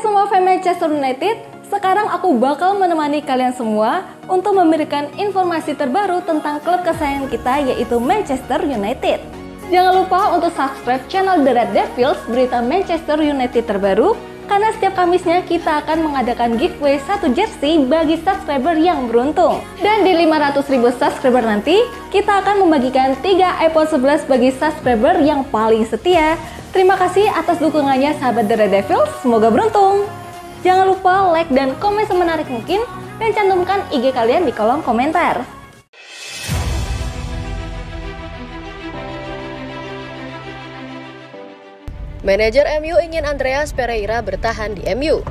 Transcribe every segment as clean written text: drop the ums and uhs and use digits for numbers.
semua fans Manchester United, sekarang aku bakal menemani kalian semua untuk memberikan informasi terbaru tentang klub kesayangan kita yaitu Manchester United. Jangan lupa untuk subscribe channel The Red Devils berita Manchester United terbaru, karena setiap Kamisnya kita akan mengadakan giveaway 1 jersey bagi subscriber yang beruntung. Dan di 500.000 subscriber nanti, kita akan membagikan 3 iPhone 11 bagi subscriber yang paling setia. Terima kasih atas dukungannya sahabat The Red Devils, semoga beruntung. Jangan lupa like dan komen semenarik mungkin, dan cantumkan IG kalian di kolom komentar. Manajer MU ingin Andreas Pereira bertahan di MU.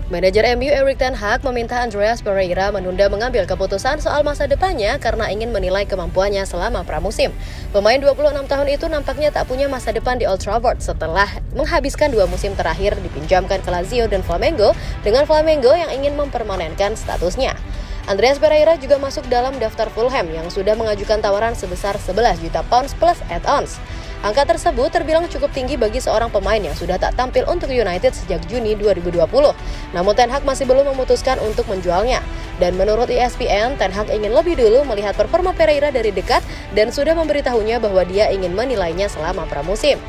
Manajer MU Erik ten Hag meminta Andreas Pereira menunda mengambil keputusan soal masa depannya karena ingin menilai kemampuannya selama pramusim. Pemain 26 tahun itu nampaknya tak punya masa depan di Old Trafford setelah menghabiskan 2 musim terakhir dipinjamkan ke Lazio dan Flamengo, dengan Flamengo yang ingin mempermanenkan statusnya. Andreas Pereira juga masuk dalam daftar Fulham yang sudah mengajukan tawaran sebesar 11 juta pounds plus add-ons. Angka tersebut terbilang cukup tinggi bagi seorang pemain yang sudah tak tampil untuk United sejak Juni 2020. Namun Ten Hag masih belum memutuskan untuk menjualnya. Dan menurut ESPN, Ten Hag ingin lebih dulu melihat performa Pereira dari dekat dan sudah memberitahunya bahwa dia ingin menilainya selama pramusim.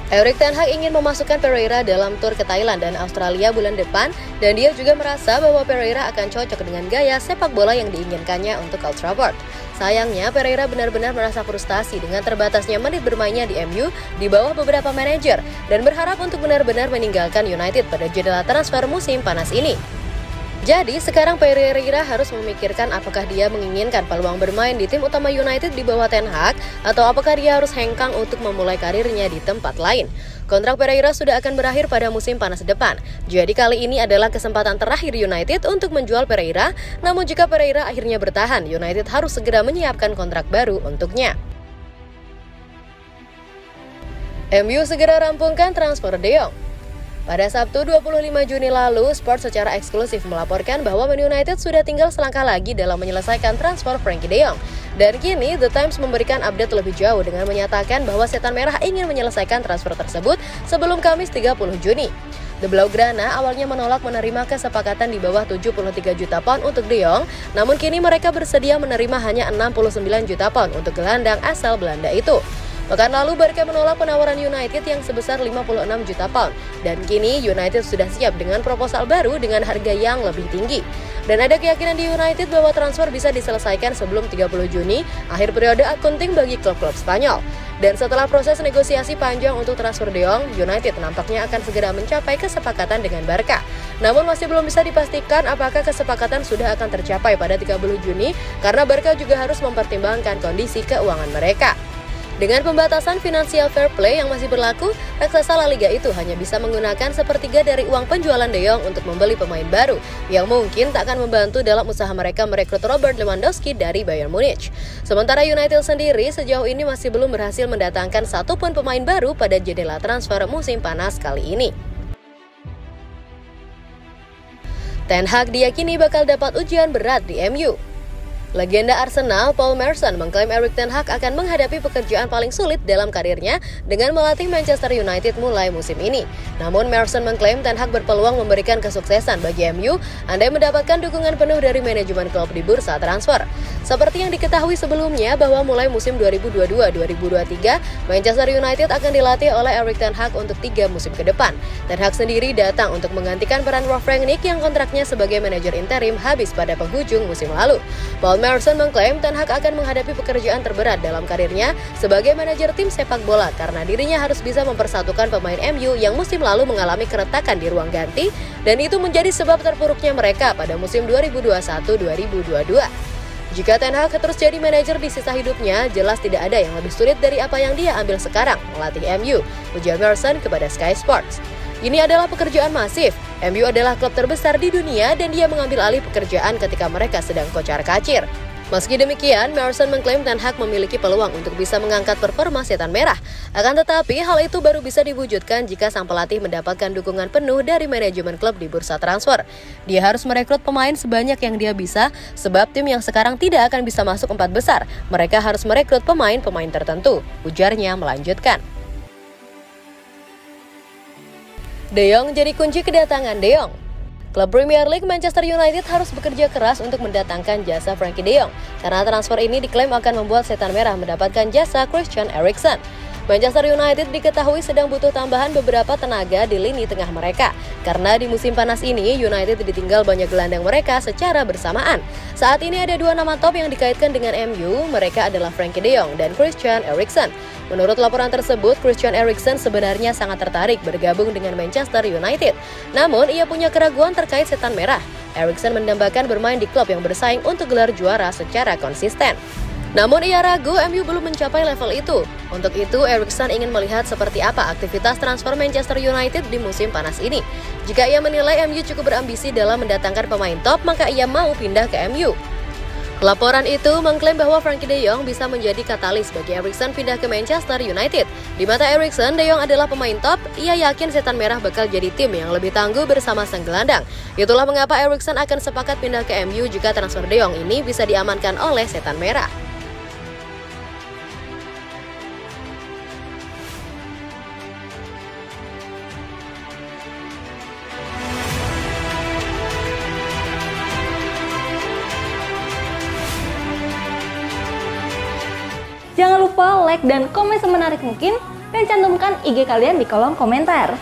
Erik ten Hag ingin memasukkan Pereira dalam tur ke Thailand dan Australia bulan depan, dan dia juga merasa bahwa Pereira akan cocok dengan gaya sepak bola yang diinginkannya untuk Old Trafford. Sayangnya, Pereira benar-benar merasa frustasi dengan terbatasnya menit bermainnya di MU di bawah beberapa manajer, dan berharap untuk benar-benar meninggalkan United pada jendela transfer musim panas ini. Jadi, sekarang Pereira harus memikirkan apakah dia menginginkan peluang bermain di tim utama United di bawah Ten Hag, atau apakah dia harus hengkang untuk memulai karirnya di tempat lain. Kontrak Pereira sudah akan berakhir pada musim panas depan, jadi kali ini adalah kesempatan terakhir United untuk menjual Pereira. Namun jika Pereira akhirnya bertahan, United harus segera menyiapkan kontrak baru untuknya. MU segera rampungkan transfer De Jong. Pada Sabtu 25 Juni lalu, Sport secara eksklusif melaporkan bahwa Man United sudah tinggal selangkah lagi dalam menyelesaikan transfer Frenkie De Jong. Dan kini, The Times memberikan update lebih jauh dengan menyatakan bahwa Setan Merah ingin menyelesaikan transfer tersebut sebelum Kamis 30 Juni. The Blaugrana awalnya menolak menerima kesepakatan di bawah 73 juta pound untuk De Jong, namun kini mereka bersedia menerima hanya 69 juta pound untuk gelandang asal Belanda itu. Pekan lalu Barca menolak penawaran United yang sebesar 56 juta pound, dan kini United sudah siap dengan proposal baru dengan harga yang lebih tinggi. Dan ada keyakinan di United bahwa transfer bisa diselesaikan sebelum 30 Juni, akhir periode akunting bagi klub-klub Spanyol. Dan setelah proses negosiasi panjang untuk transfer De Jong, United nampaknya akan segera mencapai kesepakatan dengan Barca. Namun masih belum bisa dipastikan apakah kesepakatan sudah akan tercapai pada 30 Juni, karena Barca juga harus mempertimbangkan kondisi keuangan mereka. Dengan pembatasan financial fair play yang masih berlaku, raksasa La Liga itu hanya bisa menggunakan sepertiga dari uang penjualan De Jong untuk membeli pemain baru, yang mungkin tak akan membantu dalam usaha mereka merekrut Robert Lewandowski dari Bayern Munich. Sementara United sendiri sejauh ini masih belum berhasil mendatangkan satupun pemain baru pada jendela transfer musim panas kali ini. Ten Hag diyakini bakal dapat ujian berat di MU. Legenda Arsenal Paul Merson mengklaim Erik ten Hag akan menghadapi pekerjaan paling sulit dalam karirnya dengan melatih Manchester United mulai musim ini. Namun Merson mengklaim ten Hag berpeluang memberikan kesuksesan bagi MU andai mendapatkan dukungan penuh dari manajemen klub di bursa transfer. Seperti yang diketahui sebelumnya bahwa mulai musim 2022-2023, Manchester United akan dilatih oleh Erik ten Hag untuk 3 musim ke depan. Ten Hag sendiri datang untuk menggantikan peran Ralf Rangnick yang kontraknya sebagai manajer interim habis pada penghujung musim lalu. Paul Merson mengklaim Ten Hag akan menghadapi pekerjaan terberat dalam karirnya sebagai manajer tim sepak bola karena dirinya harus bisa mempersatukan pemain MU yang musim lalu mengalami keretakan di ruang ganti, dan itu menjadi sebab terpuruknya mereka pada musim 2021-2022. Jika Ten Hag terus jadi manajer di sisa hidupnya, jelas tidak ada yang lebih sulit dari apa yang dia ambil sekarang, melatih MU, ujar Merson kepada Sky Sports. Ini adalah pekerjaan masif. MU adalah klub terbesar di dunia dan dia mengambil alih pekerjaan ketika mereka sedang kocar-kacir. Meski demikian, Merson mengklaim Ten Hag memiliki peluang untuk bisa mengangkat performa Setan Merah. Akan tetapi, hal itu baru bisa diwujudkan jika sang pelatih mendapatkan dukungan penuh dari manajemen klub di bursa transfer. Dia harus merekrut pemain sebanyak yang dia bisa, sebab tim yang sekarang tidak akan bisa masuk 4 besar. Mereka harus merekrut pemain-pemain tertentu, ujarnya melanjutkan. De Jong jadi kunci kedatangan De Jong. Klub Premier League Manchester United harus bekerja keras untuk mendatangkan jasa Frankie De Jong karena transfer ini diklaim akan membuat setan merah mendapatkan jasa Christian Eriksen. Manchester United diketahui sedang butuh tambahan beberapa tenaga di lini tengah mereka karena di musim panas ini United ditinggal banyak gelandang mereka secara bersamaan. Saat ini ada dua nama top yang dikaitkan dengan MU, mereka adalah Frankie De Jong dan Christian Eriksen. Menurut laporan tersebut, Christian Eriksen sebenarnya sangat tertarik bergabung dengan Manchester United. Namun, ia punya keraguan terkait setan merah. Eriksen mendambakan bermain di klub yang bersaing untuk gelar juara secara konsisten. Namun ia ragu MU belum mencapai level itu. Untuk itu, Eriksen ingin melihat seperti apa aktivitas transfer Manchester United di musim panas ini. Jika ia menilai MU cukup berambisi dalam mendatangkan pemain top, maka ia mau pindah ke MU. Laporan itu mengklaim bahwa Frankie De Jong bisa menjadi katalis bagi Eriksen pindah ke Manchester United. Di mata Eriksen, De Jong adalah pemain top. Ia yakin setan merah bakal jadi tim yang lebih tangguh bersama sang gelandang. Itulah mengapa Eriksen akan sepakat pindah ke MU jika transfer De Jong ini bisa diamankan oleh setan merah. Jangan lupa like dan komen semenarik mungkin dan cantumkan IG kalian di kolom komentar.